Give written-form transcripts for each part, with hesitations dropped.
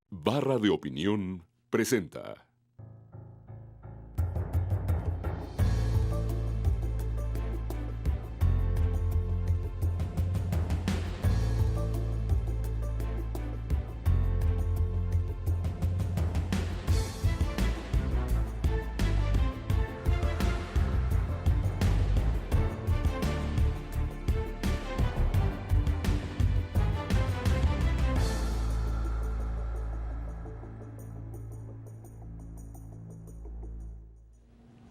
Barra de Opinión presenta.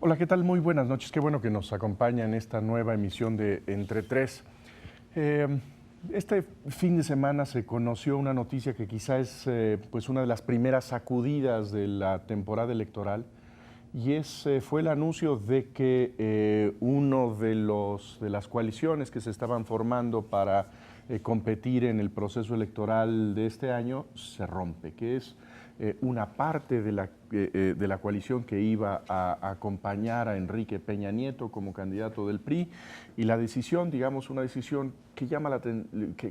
Hola, ¿qué tal? Muy buenas noches. Qué bueno que nos acompaña en esta nueva emisión de Entre Tres. Este fin de semana se conoció una noticia que quizá es pues una de las primeras sacudidas de la temporada electoral y fue el anuncio de que uno de las coaliciones que se estaban formando para competir en el proceso electoral de este año se rompe, que es una parte de la coalición que iba a acompañar a Enrique Peña Nieto como candidato del PRI, y la decisión, digamos, una decisión que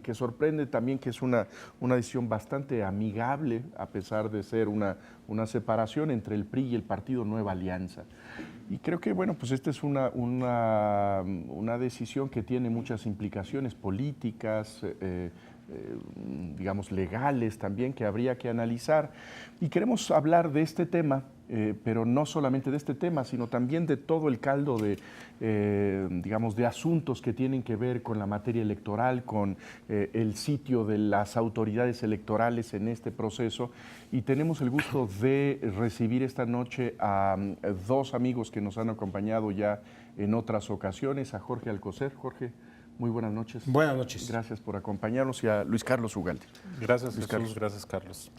que sorprende también, que es una decisión bastante amigable, a pesar de ser una separación entre el PRI y el Partido Nueva Alianza. Y creo que, bueno, pues esta es una decisión que tiene muchas implicaciones políticas, digamos, legales también, que habría que analizar. Y queremos hablar de este tema, pero no solamente de este tema, sino también de todo el caldo digamos, de asuntos que tienen que ver con la materia electoral, con el sitio de las autoridades electorales en este proceso. Y tenemos el gusto de recibir esta noche a dos amigos que nos han acompañado ya en otras ocasiones, a Jorge Alcocer. Jorge, muy buenas noches. Buenas noches. Gracias por acompañarnos, y a Luis Carlos Ugalde. Gracias, Luis Jesús. Carlos. Gracias, Carlos.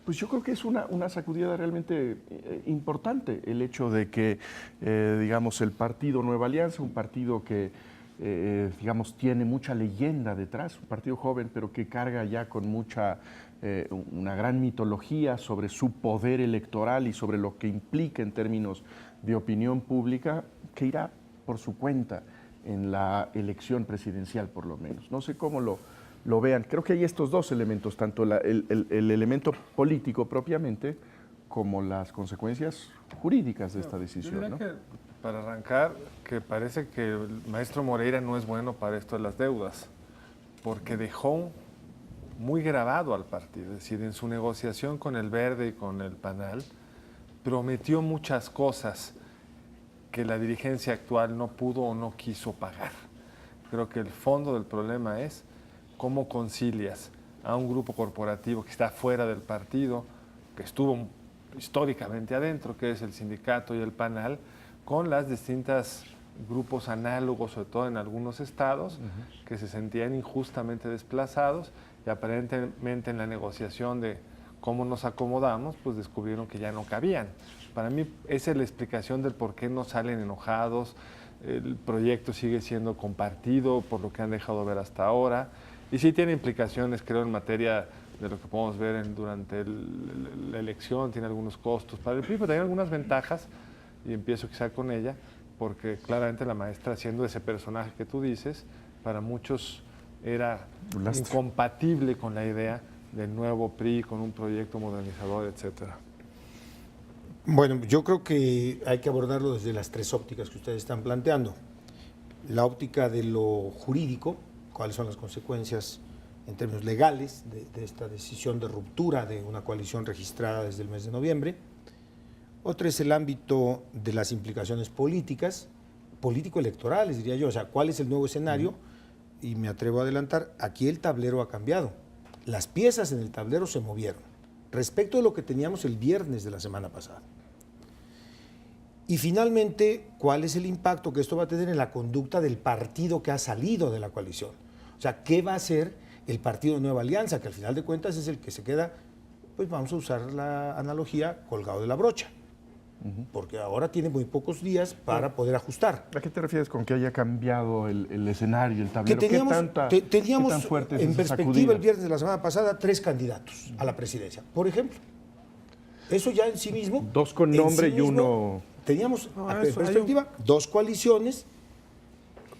Pues yo creo que es una sacudida realmente importante el hecho de que, digamos, el Partido Nueva Alianza, un partido que, digamos, tiene mucha leyenda detrás, un partido joven, pero que carga ya con una gran mitología sobre su poder electoral y sobre lo que implica en términos de opinión pública, que irá por su cuenta en la elección presidencial, por lo menos. No sé cómo lo vean. Creo que hay estos dos elementos, tanto el elemento político propiamente como las consecuencias jurídicas de esta decisión, Yo ¿no? diría que, para arrancar, que parece que el maestro Moreira no es bueno para esto de las deudas, porque dejó muy grabado al partido. Es decir, en su negociación con el Verde y con el PANAL, prometió muchas cosas que la dirigencia actual no pudo o no quiso pagar. Creo que el fondo del problema es cómo concilias a un grupo corporativo que está fuera del partido, que estuvo históricamente adentro, que es el sindicato y el PANAL, con las distintas grupos análogos, sobre todo en algunos estados, que se sentían injustamente desplazados, y aparentemente en la negociación de cómo nos acomodamos, pues descubrieron que ya no cabían. Para mí esa es la explicación del por qué no salen enojados. El proyecto sigue siendo compartido por lo que han dejado ver hasta ahora, y sí tiene implicaciones, creo, en materia de lo que podemos ver durante la elección. Tiene algunos costos para el PRI, pero tiene algunas ventajas, y empiezo quizá con ella, porque claramente la maestra, siendo ese personaje que tú dices, para muchos era incompatible con la idea del nuevo PRI, con un proyecto modernizador, etcétera. Bueno, yo creo que hay que abordarlo desde las tres ópticas que ustedes están planteando. La óptica de lo jurídico, cuáles son las consecuencias en términos legales de esta decisión de ruptura de una coalición registrada desde el mes de noviembre. Otra es el ámbito de las implicaciones políticas, político-electorales, diría yo. O sea, cuál es el nuevo escenario. Y me atrevo a adelantar, aquí el tablero ha cambiado. Las piezas en el tablero se movieron respecto de lo que teníamos el viernes de la semana pasada. Y finalmente, ¿cuál es el impacto que esto va a tener en la conducta del partido que ha salido de la coalición? O sea, ¿qué va a hacer el Partido Nueva Alianza? Que al final de cuentas es el que se queda, pues vamos a usar la analogía, colgado de la brocha. Porque ahora tiene muy pocos días para poder ajustar. ¿A qué te refieres con que haya cambiado el escenario, el tablero? Que teníamos ¿Qué tan fuerte es en esa perspectiva sacudida? el viernes de la semana pasada 3 candidatos a la presidencia, por ejemplo. Eso ya en sí mismo. 2 con nombre y uno. Teníamos en perspectiva 2 coaliciones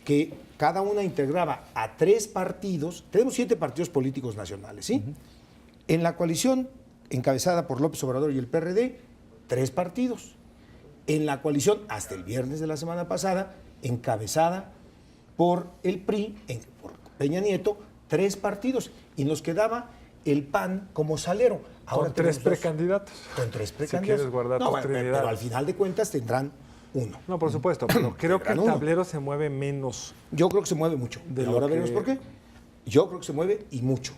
que cada una integraba a 3 partidos. Tenemos 7 partidos políticos nacionales, ¿sí? En la coalición encabezada por López Obrador y el PRD, 3 partidos. En la coalición, hasta el viernes de la semana pasada, encabezada por el PRI, por Peña Nieto, 3 partidos. Y nos quedaba el PAN como salero. Ahora con 3 precandidatos. Con 3 precandidatos. Si quieres guardar tu Trinidad. Pero al final de cuentas tendrán uno. No, por supuesto, pero creo que el tablero se mueve menos. Yo creo que se mueve mucho. Ahora veremos por qué. Yo creo que se mueve y mucho.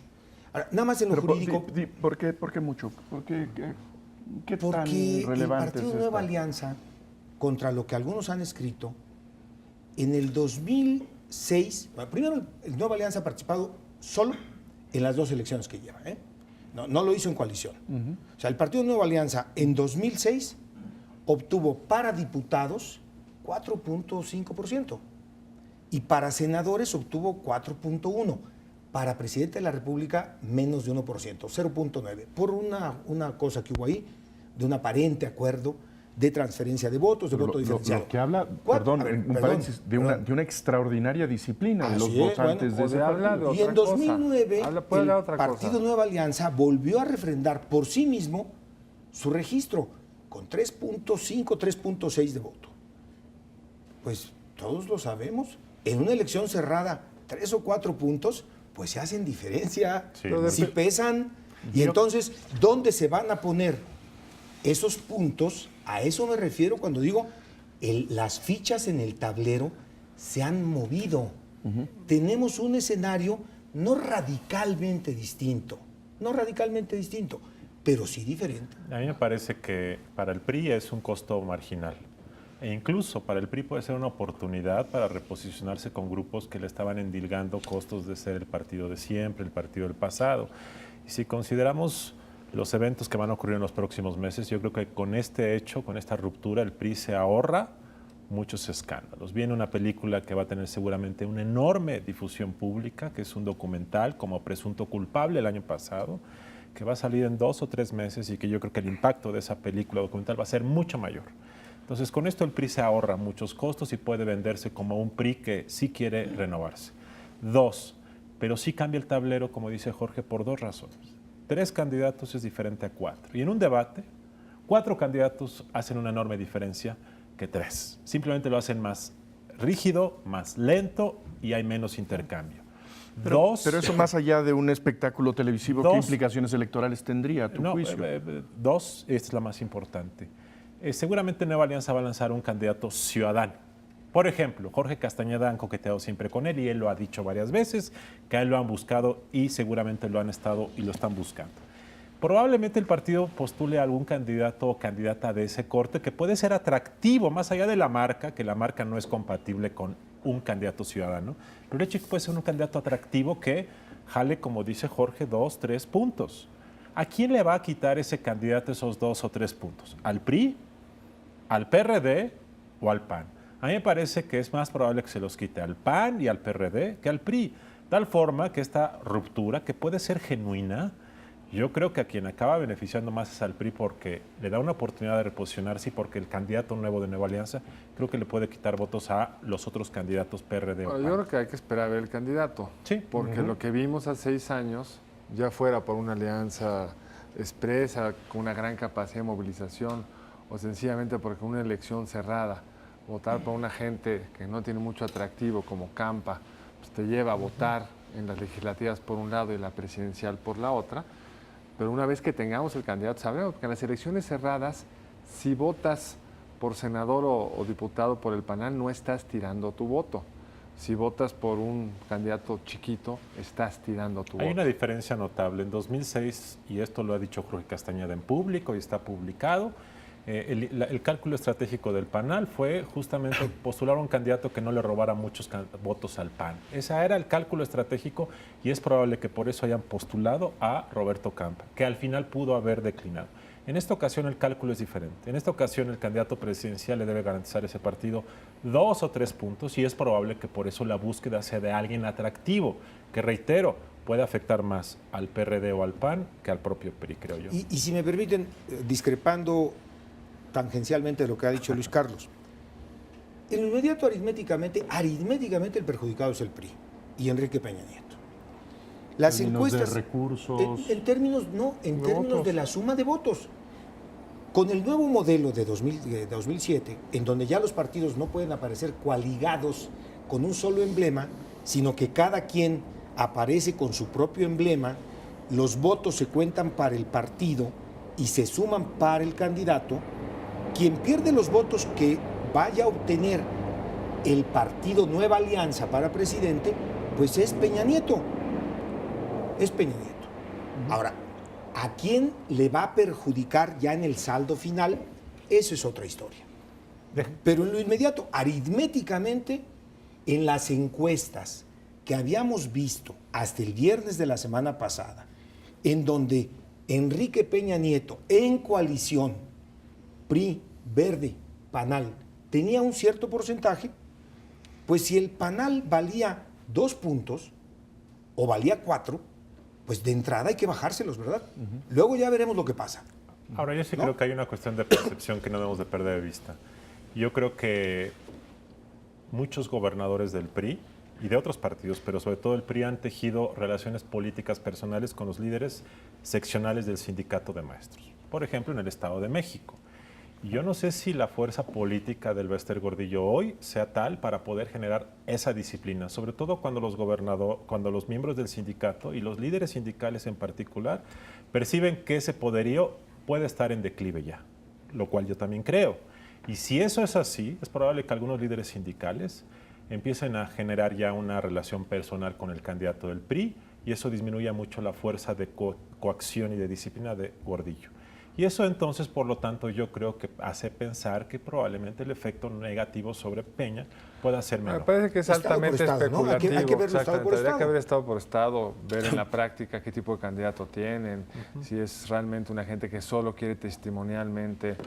Ahora, nada más en lo jurídico. ¿Por qué mucho? ¿Qué tan Porque relevante el Partido es Nueva esta? Alianza, contra lo que algunos han escrito, en el 2006, primero el Nueva Alianza ha participado solo en las 2 elecciones que lleva, ¿eh? No lo hizo en coalición. O sea, el Partido Nueva Alianza en 2006 obtuvo para diputados 4.5% y para senadores obtuvo 4.1%. Para presidente de la República, menos de 1%, 0.9%, por una cosa que hubo ahí, de un aparente acuerdo de transferencia de votos, de voto diferenciado. Lo que habla, un paréntesis, de una extraordinaria disciplina de los votantes de ese partido. Y en 2009, el Partido Nueva Alianza volvió a refrendar por sí mismo su registro, con 3.5, 3.6 de voto. Pues todos lo sabemos, en una elección cerrada, 3 o 4 puntos, pues se hacen diferencia, si pesan. Y entonces, ¿dónde se van a poner esos puntos? A eso me refiero cuando digo, las fichas en el tablero se han movido. Tenemos un escenario no radicalmente distinto, pero sí diferente. A mí me parece que para el PRI es un costo marginal. E incluso para el PRI puede ser una oportunidad para reposicionarse con grupos que le estaban endilgando costos de ser el partido de siempre, el partido del pasado. Y si consideramos los eventos que van a ocurrir en los próximos meses, yo creo que con este hecho, con esta ruptura, el PRI se ahorra muchos escándalos. Viene una película que va a tener seguramente una enorme difusión pública, que es un documental como Presunto Culpable el año pasado, que va a salir en 2 o 3 meses y que yo creo que el impacto de esa película documental va a ser mucho mayor. Entonces, con esto el PRI se ahorra muchos costos y puede venderse como un PRI que sí quiere renovarse. 2, pero sí cambia el tablero, como dice Jorge, por 2 razones. 3 candidatos es diferente a 4. Y en un debate, 4 candidatos hacen una enorme diferencia que 3. Simplemente lo hacen más rígido, más lento y hay menos intercambio. Pero eso más allá de un espectáculo televisivo, ¿qué implicaciones electorales tendría a tu juicio? 2 es la más importante. Seguramente Nueva Alianza va a lanzar un candidato ciudadano. Por ejemplo, Jorge Castañeda han coqueteado siempre con él y él lo ha dicho varias veces, que a él lo han buscado y seguramente lo han estado y lo están buscando. Probablemente el partido postule a algún candidato o candidata de ese corte que puede ser atractivo, más allá de la marca, que la marca no es compatible con un candidato ciudadano, pero el hecho es que puede ser un candidato atractivo que jale, como dice Jorge, 2, 3 puntos. ¿A quién le va a quitar ese candidato esos 2 o 3 puntos? ¿Al PRI? ¿Al PRD o al PAN? A mí me parece que es más probable que se los quite al PAN y al PRD que al PRI. Tal forma que esta ruptura, que puede ser genuina, yo creo que a quien acaba beneficiando más es al PRI porque le da una oportunidad de reposicionarse y porque el candidato nuevo de Nueva Alianza creo que le puede quitar votos a los otros candidatos PRD o PAN. Yo creo que hay que esperar a ver el candidato. Sí. Porque lo que vimos hace 6 años, ya fuera por una alianza expresa, con una gran capacidad de movilización, o sencillamente porque una elección cerrada, votar por una gente que no tiene mucho atractivo como Campa, pues te lleva a votar en las legislativas por un lado y la presidencial por la otra. Pero una vez que tengamos el candidato, sabremos, porque en las elecciones cerradas, si votas por senador o diputado por el PAN, no estás tirando tu voto. Si votas por un candidato chiquito, estás tirando tu voto. Hay una diferencia notable. En 2006, y esto lo ha dicho Jorge Castañeda en público y está publicado, el cálculo estratégico del PANAL fue justamente postular a un candidato que no le robara muchos votos al PAN. Ese era el cálculo estratégico y es probable que por eso hayan postulado a Roberto Campa, que al final pudo haber declinado. En esta ocasión el cálculo es diferente. En esta ocasión el candidato presidencial le debe garantizar a ese partido 2 o 3 puntos y es probable que por eso la búsqueda sea de alguien atractivo, que reitero, puede afectar más al PRD o al PAN que al propio PRI, creo yo. Y si me permiten, discrepando tangencialmente de lo que ha dicho Luis Carlos, en lo inmediato aritméticamente el perjudicado es el PRI y Enrique Peña Nieto. Las términos encuestas, de recursos. en términos, no, en términos de la suma de votos. Con el nuevo modelo de 2007, en donde ya los partidos no pueden aparecer coaligados con un solo emblema, sino que cada quien aparece con su propio emblema, los votos se cuentan para el partido y se suman para el candidato. Quien pierde los votos que vaya a obtener el partido Nueva Alianza para presidente, pues es Peña Nieto. Es Peña Nieto. Ahora, ¿a quién le va a perjudicar ya en el saldo final? Eso es otra historia. Pero en lo inmediato, aritméticamente, en las encuestas que habíamos visto hasta el viernes de la semana pasada, en donde Enrique Peña Nieto, en coalición, PRI, Verde, PANAL, tenía un cierto porcentaje, pues si el PANAL valía 2 puntos o valía 4, pues de entrada hay que bajárselos, ¿verdad? Luego ya veremos lo que pasa. Ahora, yo sí ¿No? creo que hay una cuestión de percepción que no debemos de perder de vista. Yo creo que muchos gobernadores del PRI y de otros partidos, pero sobre todo el PRI, han tejido relaciones políticas personales con los líderes seccionales del sindicato de maestros. Por ejemplo, en el Estado de México. Y yo no sé si la fuerza política del Bester Gordillo hoy sea tal para poder generar esa disciplina, sobre todo cuando los miembros del sindicato y los líderes sindicales en particular perciben que ese poderío puede estar en declive ya, lo cual yo también creo. Y si eso es así, es probable que algunos líderes sindicales empiecen a generar ya una relación personal con el candidato del PRI y eso disminuya mucho la fuerza de coacción y de disciplina de Gordillo. Y eso entonces, por lo tanto, yo creo que hace pensar que probablemente el efecto negativo sobre Peña pueda ser menor. Me parece que es Estado por altamente estado, ¿no? especulativo. Hay que verlo estado por Exactamente. Habría que estado. ver estado por estado, ver en la práctica qué tipo de candidato tienen, si es realmente una gente que solo quiere testimonialmente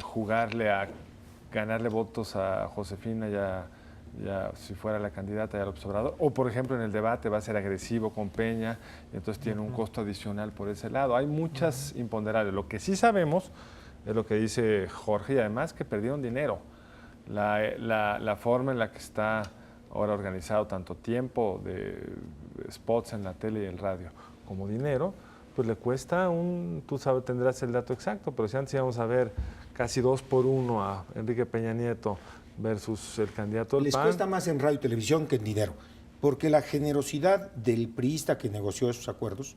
jugarle a ganarle votos a Josefina ya si fuera la candidata y al observador, o por ejemplo en el debate va a ser agresivo con Peña, y entonces tiene un costo adicional por ese lado. Hay muchas imponderables. Lo que sí sabemos es lo que dice Jorge, y además que perdieron dinero. La forma en la que está ahora organizado tanto tiempo de spots en la tele y el radio como dinero, pues le cuesta tú sabes, tendrás el dato exacto, pero si antes íbamos a ver casi 2 por 1 a Enrique Peña Nieto versus el candidato del Les PAN. cuesta más en radio y televisión que en dinero, porque la generosidad del priista que negoció esos acuerdos,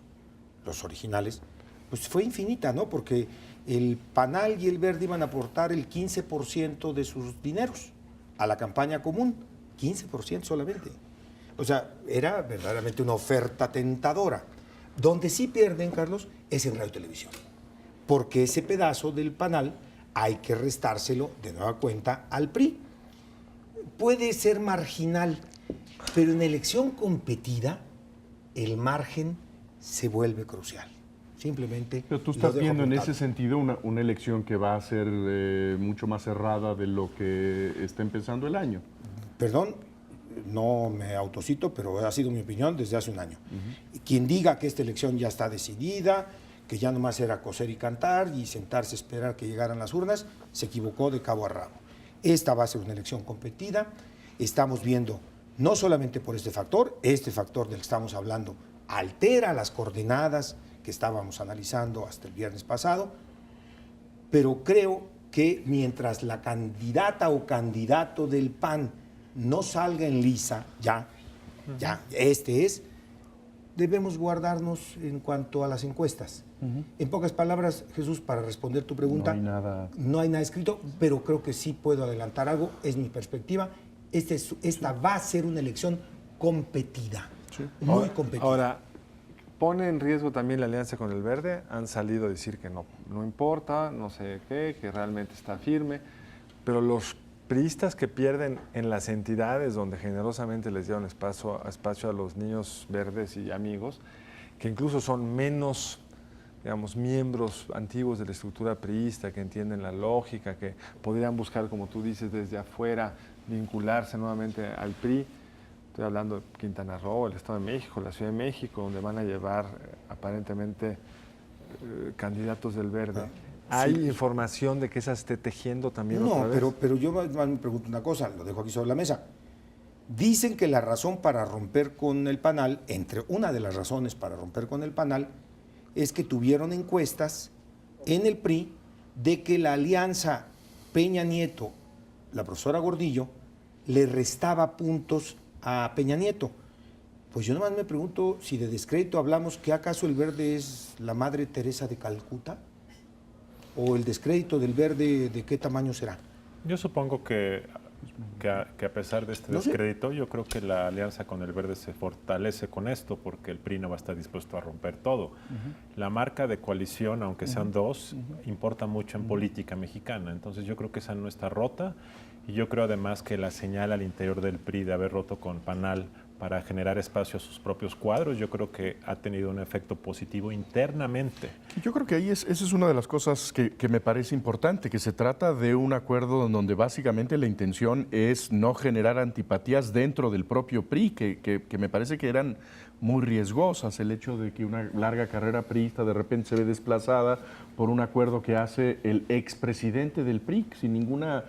los originales, pues fue infinita, ¿no? Porque el PANAL y el Verde iban a aportar el 15% de sus dineros a la campaña común, 15% solamente. O sea, era verdaderamente una oferta tentadora. Donde sí pierden, Carlos, es en radio y televisión, porque ese pedazo del PANAL hay que restárselo de nueva cuenta al PRI. Puede ser marginal, pero en elección competida el margen se vuelve crucial. Simplemente. Pero tú lo estás dejo viendo en apuntado. ese sentido una elección que va a ser mucho más cerrada de lo que está empezando el año. Perdón, no me autocito, pero ha sido mi opinión desde hace un año. Quien diga que esta elección ya está decidida, que ya nomás era coser y cantar y sentarse a esperar que llegaran las urnas, se equivocó de cabo a rabo. Esta va a ser una elección competida. Estamos viendo, no solamente por este factor del que estamos hablando altera las coordenadas que estábamos analizando hasta el viernes pasado, pero creo que mientras la candidata o candidato del PAN no salga en lisa, debemos guardarnos en cuanto a las encuestas. En pocas palabras, Jesús, para responder tu pregunta, no hay nada escrito, pero creo que sí puedo adelantar algo, es mi perspectiva. Esta va a ser una elección competida, muy competida. Ahora, ¿pone en riesgo también la alianza con el Verde? Han salido a decir que no importa, no sé qué, que realmente está firme, pero los priistas que pierden en las entidades donde generosamente les dieron espacio a los niños verdes y amigos, que incluso son menos, digamos, miembros antiguos de la estructura priista, que entienden la lógica, que podrían buscar, como tú dices, desde afuera, vincularse nuevamente al PRI. Estoy hablando de Quintana Roo, el Estado de México, la Ciudad de México, donde van a llevar aparentemente candidatos del Verde. ¿Hay información de que esa esté tejiendo también otra vez? Pero yo me pregunto una cosa, lo dejo aquí sobre la mesa. Dicen que la razón para romper con el PANAL, una de las razones para romper con el PANAL, es que tuvieron encuestas en el PRI de que la alianza Peña Nieto, la profesora Gordillo, le restaba puntos a Peña Nieto. Pues yo nomás me pregunto si de descrédito hablamos, que acaso el Verde es la Madre Teresa de Calcuta, o el descrédito del Verde de qué tamaño será. Yo supongo que a pesar de este No sé. descrédito, yo creo que la alianza con el Verde se fortalece con esto, porque el PRI no va a estar dispuesto a romper todo. La marca de coalición, aunque sean dos, importa mucho en política mexicana. Entonces yo creo que esa no está rota, y yo creo además que la señal al interior del PRI de haber roto con PANAL para generar espacio a sus propios cuadros, yo creo que ha tenido un efecto positivo internamente. Yo creo que ahí esa es una de las cosas que me parece importante, que se trata de un acuerdo en donde básicamente la intención es no generar antipatías dentro del propio PRI, que me parece que eran muy riesgosas. El hecho de que una larga carrera priista de repente se ve desplazada por un acuerdo que hace el expresidente del PRI, sin ninguna...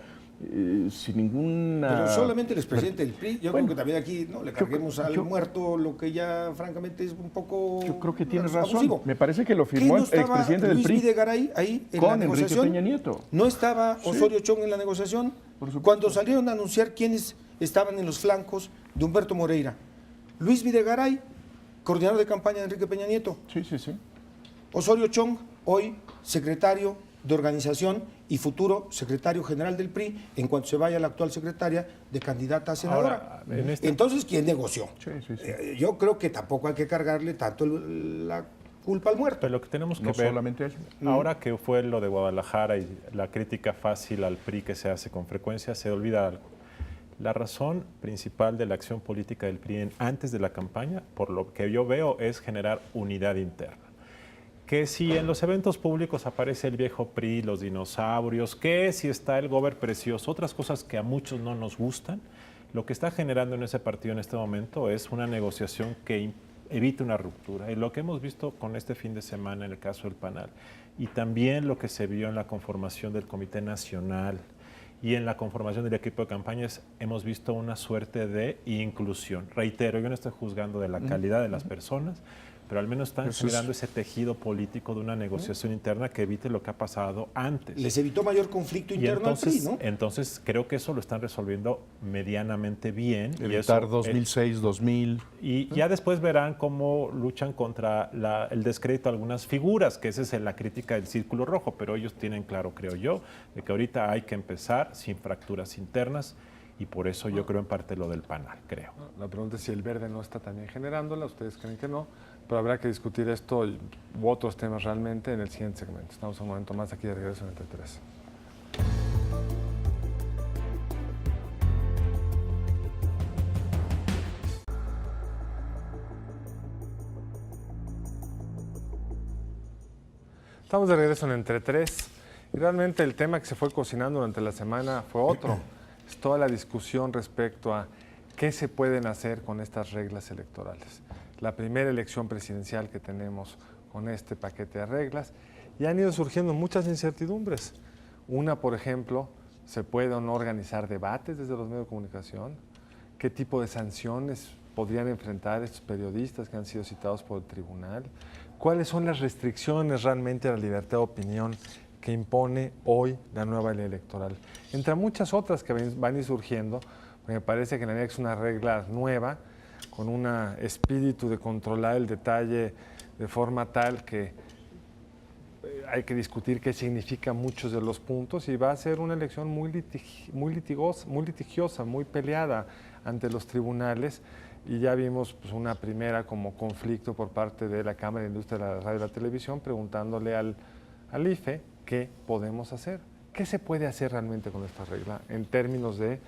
Pero solamente el expresidente del PRI, yo creo que también aquí no le carguemos al muerto lo que ya francamente es un poco Yo creo que tienes razón. abusivo. Me parece que lo ¿Qué firmó no el expresidente del Luis PRI Videgaray ahí en la con Enrique negociación? Peña Nieto. ¿No estaba Osorio Chong en la negociación? Por supuesto. Cuando salieron a anunciar quiénes estaban en los flancos de Humberto Moreira. Luis Videgaray, coordinador de campaña de Enrique Peña Nieto. Sí, sí, sí. Osorio Chong, hoy secretario de organización y futuro secretario general del PRI, en cuanto se vaya la actual secretaria de candidata a senadora. Ahora, Entonces, ¿quién negoció? Sí, sí, sí. Yo creo que tampoco hay que cargarle tanto la culpa al muerto. Pero lo que tenemos que No ver, solamente eso. ahora que fue lo de Guadalajara y la crítica fácil al PRI que se hace con frecuencia, se olvida algo. La razón principal de la acción política del PRI antes de la campaña, por lo que yo veo, es generar unidad interna. Que si en los eventos públicos aparece el viejo PRI, los dinosaurios, que si está el gober precioso, otras cosas que a muchos no nos gustan, lo que está generando en ese partido en este momento es una negociación que evite una ruptura. Y lo que hemos visto con este fin de semana en el caso del PANAL, y también lo que se vio en la conformación del Comité Nacional y en la conformación del equipo de campañas, hemos visto una suerte de inclusión. Reitero, yo no estoy juzgando de la calidad de las personas, pero al menos están generando ese tejido político de una negociación interna que evite lo que ha pasado antes. Les evitó mayor conflicto Y interno entonces, al PRI, ¿no? entonces creo que eso lo están resolviendo medianamente bien. Evitar 2006, 2000. Y ya después verán cómo luchan contra el descrédito de algunas figuras, que esa es la crítica del Círculo Rojo, pero ellos tienen claro, creo yo, de que ahorita hay que empezar sin fracturas internas, y por eso yo creo en parte lo del PANAL, creo. La pregunta es si el Verde no está también generándola, ustedes creen que no, pero habrá que discutir esto u otros temas realmente en el siguiente segmento. Estamos un momento más aquí de regreso en Entre Tres. Estamos de regreso en Entre Tres y realmente el tema que se fue cocinando durante la semana fue otro. Es toda la discusión respecto a qué se pueden hacer con estas reglas electorales. La primera elección presidencial que tenemos con este paquete de reglas y han ido surgiendo muchas incertidumbres. Una, por ejemplo, ¿se puede o no organizar debates desde los medios de comunicación? ¿Qué tipo de sanciones podrían enfrentar estos periodistas que han sido citados por el tribunal? ¿Cuáles son las restricciones realmente a la libertad de opinión que impone hoy la nueva ley electoral? Entre muchas otras que van a ir surgiendo, me parece que es una regla nueva, con un espíritu de controlar el detalle de forma tal que hay que discutir qué significan muchos de los puntos y va a ser una elección muy litigiosa, muy peleada ante los tribunales. Y ya vimos pues, una primera como conflicto por parte de la Cámara de Industria de la Radio y la Televisión preguntándole al IFE qué podemos hacer. ¿Qué se puede hacer realmente con esta regla en términos de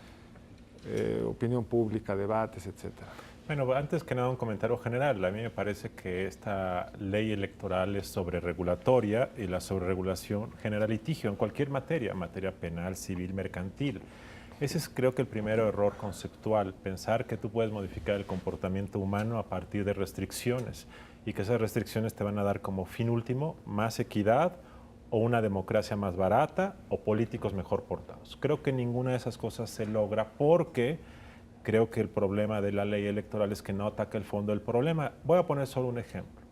opinión pública, debates, etcétera? Bueno, antes que nada un comentario general. A mí me parece que esta ley electoral es sobreregulatoria y la sobreregulación genera litigio en cualquier materia penal, civil, mercantil. Ese es creo que el primer error conceptual, pensar que tú puedes modificar el comportamiento humano a partir de restricciones y que esas restricciones te van a dar como fin último más equidad o una democracia más barata o políticos mejor portados. Creo que ninguna de esas cosas se logra porque Creo que el problema de la ley electoral es que no ataca el fondo del problema. Voy a poner solo un ejemplo.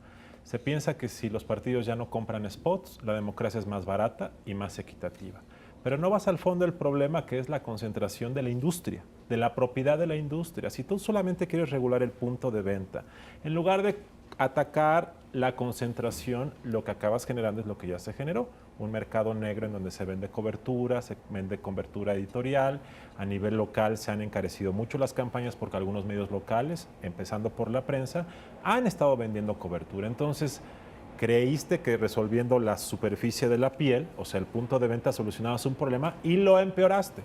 Se piensa que si los partidos ya no compran spots, la democracia es más barata y más equitativa. Pero no vas al fondo del problema, que es la concentración de la industria, de la propiedad de la industria. Si tú solamente quieres regular el punto de venta, en lugar de atacar la concentración, lo que acabas generando es lo que ya se generó. Un mercado negro en donde se vende cobertura editorial. A nivel local se han encarecido mucho las campañas porque algunos medios locales, empezando por la prensa, han estado vendiendo cobertura. Entonces, creíste que resolviendo la superficie de la piel, o sea, el punto de venta, solucionabas un problema y lo empeoraste.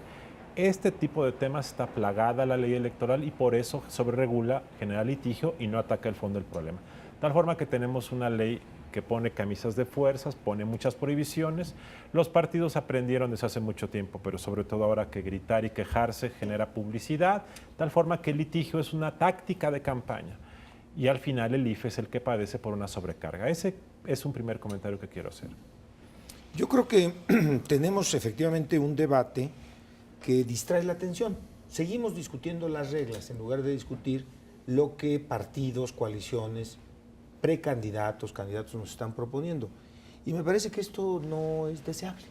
Este tipo de temas está plagada la ley electoral y por eso sobreregula, genera litigio y no ataca el fondo del problema. De tal forma que tenemos una ley que pone camisas de fuerzas, pone muchas prohibiciones. Los partidos aprendieron desde hace mucho tiempo, pero sobre todo ahora que gritar y quejarse genera publicidad, de tal forma que el litigio es una táctica de campaña. Y al final el IFE es el que padece por una sobrecarga. Ese es un primer comentario que quiero hacer. Yo creo que tenemos efectivamente un debate que distrae la atención. Seguimos discutiendo las reglas en lugar de discutir lo que partidos, coaliciones, precandidatos, candidatos nos están proponiendo. Y me parece que esto no es deseable.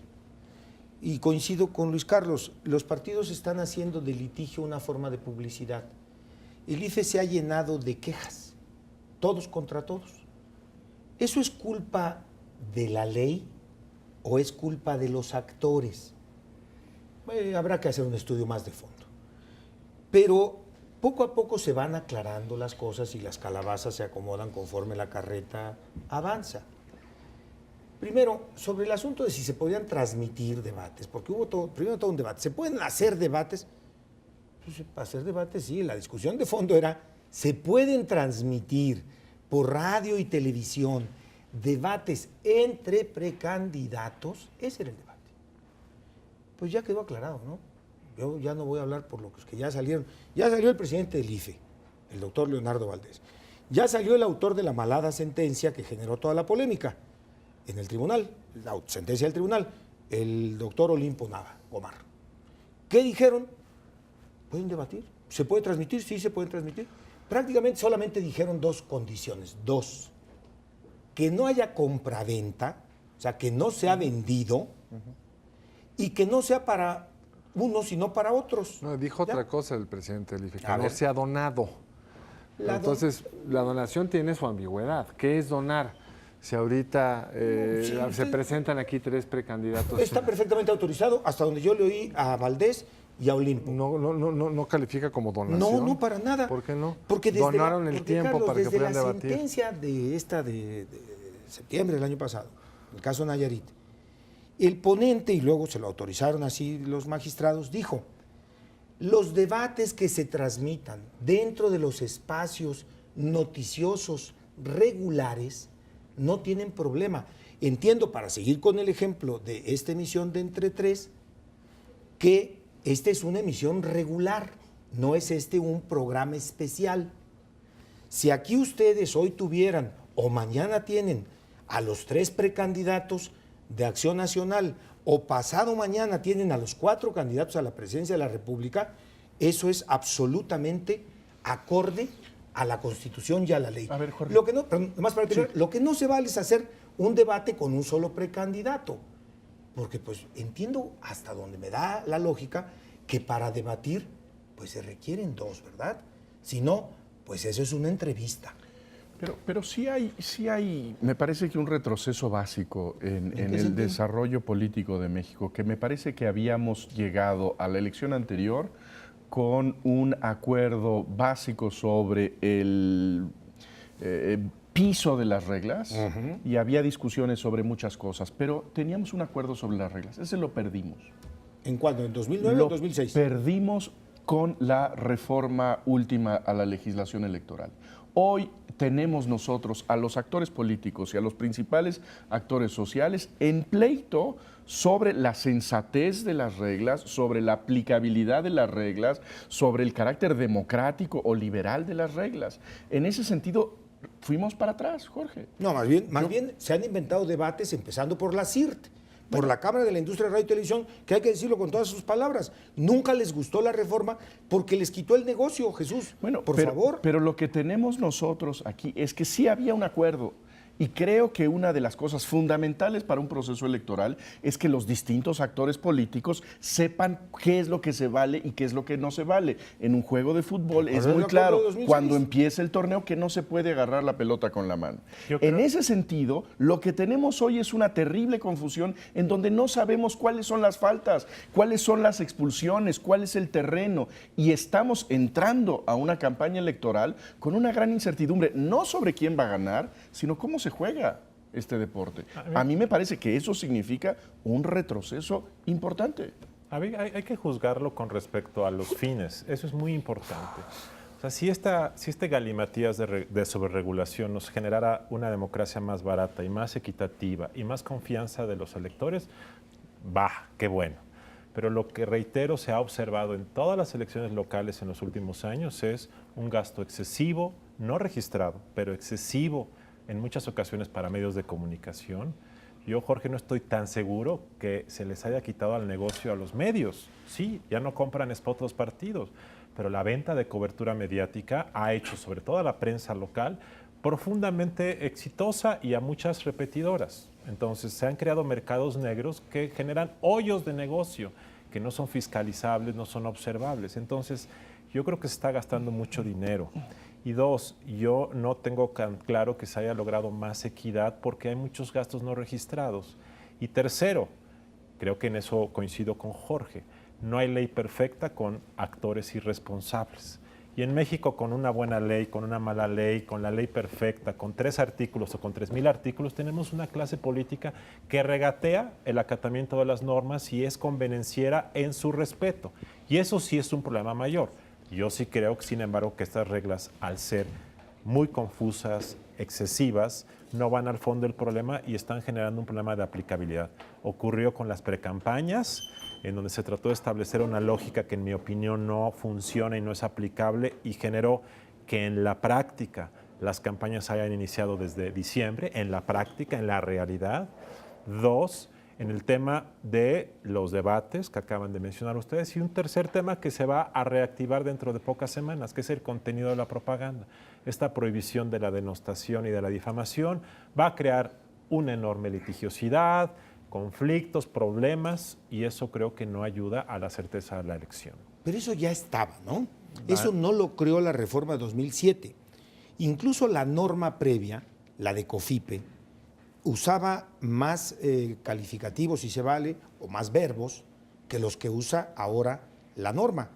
Y coincido con Luis Carlos, los partidos están haciendo del litigio una forma de publicidad. El IFE se ha llenado de quejas, todos contra todos. ¿Eso es culpa de la ley o es culpa de los actores? Habrá que hacer un estudio más de fondo. Pero poco a poco se van aclarando las cosas y las calabazas se acomodan conforme la carreta avanza. Primero, sobre el asunto de si se podían transmitir debates, porque hubo primero todo un debate. ¿Se pueden hacer debates? Pues, para hacer debates, sí. La discusión de fondo era, ¿se pueden transmitir por radio y televisión debates entre precandidatos? Ese era el debate. Pues ya quedó aclarado, ¿no? Yo ya no voy a hablar por los que ya salieron. Ya salió el presidente del IFE, el doctor Leonardo Valdés. Ya salió el autor de la malhada sentencia que generó toda la polémica en el tribunal, la sentencia del tribunal, el doctor Olimpo Nava, Omar. ¿Qué dijeron? ¿Pueden debatir? ¿Se puede transmitir? Sí, se puede transmitir. Prácticamente solamente dijeron dos condiciones. Dos, que no haya compraventa, o sea, que no sea vendido y que no sea para unos sino para otros. No, dijo ¿Ya? otra cosa el presidente del IFE, que A no ver. se ha donado. Entonces, la donación tiene su ambigüedad. ¿Qué es donar? Si ahorita se presentan aquí 3 precandidatos. Está perfectamente autorizado, hasta donde yo le oí a Valdés y a Olimpo. No califica como donación. No, para nada. ¿Por qué no? Porque desde donaron el tiempo, Carlos, para que desde puedan la debatir. sentencia de septiembre del año pasado, el caso Nayarit, el ponente, y luego se lo autorizaron así los magistrados, dijo, los debates que se transmitan dentro de los espacios noticiosos regulares no tienen problema. Entiendo, para seguir con el ejemplo de esta emisión de Entre Tres, que esta es una emisión regular, no es un programa especial. Si aquí ustedes hoy tuvieran o mañana tienen a los 3 precandidatos de Acción Nacional o pasado mañana tienen a los 4 candidatos a la presidencia de la República, eso es absolutamente acorde a la Constitución y a la ley. A ver, Jorge. Lo que no, más para terminar, lo que no se vale es hacer un debate con un solo precandidato, porque pues entiendo hasta donde me da la lógica que para debatir pues se requieren 2, ¿verdad? Si no, pues eso es una entrevista. Pero sí hay, me parece que un retroceso básico en el sentido? desarrollo político de México, que me parece que habíamos llegado a la elección anterior con un acuerdo básico sobre el piso de las reglas y había discusiones sobre muchas cosas, pero teníamos un acuerdo sobre las reglas. Ese lo perdimos. ¿En cuándo? ¿En 2009 o 2006? Perdimos con la reforma última a la legislación electoral. Hoy tenemos nosotros a los actores políticos y a los principales actores sociales en pleito sobre la sensatez de las reglas, sobre la aplicabilidad de las reglas, sobre el carácter democrático o liberal de las reglas. En ese sentido, fuimos para atrás, Jorge. No, más bien se han inventado debates empezando por la CIRT, por la Cámara de la Industria de Radio y Televisión, que hay que decirlo con todas sus palabras. Nunca les gustó la reforma porque les quitó el negocio, Jesús. Bueno, por pero, favor. Pero lo que tenemos nosotros aquí es que sí había un acuerdo. Y creo que una de las cosas fundamentales para un proceso electoral es que los distintos actores políticos sepan qué es lo que se vale y qué es lo que no se vale. En un juego de fútbol es muy claro, cuando empieza el torneo, que no se puede agarrar la pelota con la mano. En ese sentido, lo que tenemos hoy es una terrible confusión en donde no sabemos cuáles son las faltas, cuáles son las expulsiones, cuál es el terreno. Y estamos entrando a una campaña electoral con una gran incertidumbre, no sobre quién va a ganar, sino cómo se juega este deporte. A mí me parece que eso significa un retroceso importante. Hay que juzgarlo con respecto a los fines. Eso es muy importante. O sea, si este galimatías de sobreregulación nos generara una democracia más barata y más equitativa y más confianza de los electores, qué bueno. Pero lo que, reitero, se ha observado en todas las elecciones locales en los últimos años es un gasto excesivo, no registrado, pero excesivo en muchas ocasiones para medios de comunicación. Yo, Jorge, no estoy tan seguro que se les haya quitado al negocio a los medios. Sí, ya no compran spot los partidos, pero la venta de cobertura mediática ha hecho, sobre todo a la prensa local, profundamente exitosa y a muchas repetidoras. Entonces, se han creado mercados negros que generan hoyos de negocio que no son fiscalizables, no son observables. Entonces, yo creo que se está gastando mucho dinero. Y dos, yo no tengo tan claro que se haya logrado más equidad porque hay muchos gastos no registrados. Y tercero, creo que en eso coincido con Jorge, no hay ley perfecta con actores irresponsables. Y en México, con una buena ley, con una mala ley, con la ley perfecta, con 3 artículos o con 3,000 artículos, tenemos una clase política que regatea el acatamiento de las normas y es convenenciera en su respeto. Y eso sí es un problema mayor. Yo sí creo, sin embargo, que estas reglas, al ser muy confusas, excesivas, no van al fondo del problema y están generando un problema de aplicabilidad. Ocurrió con las precampañas, en donde se trató de establecer una lógica que, en mi opinión, no funciona y no es aplicable y generó que en la práctica las campañas hayan iniciado desde diciembre, en la práctica, en la realidad. 2, en el tema de los debates que acaban de mencionar ustedes, y un tercer tema que se va a reactivar dentro de pocas semanas, que es el contenido de la propaganda. Esta prohibición de la denostación y de la difamación va a crear una enorme litigiosidad, conflictos, problemas, y eso creo que no ayuda a la certeza de la elección. Pero eso ya estaba, ¿no? Eso no lo creó la reforma de 2007. Incluso la norma previa, la de COFIPE, usaba más calificativos, si se vale, o más verbos que los que usa ahora la norma.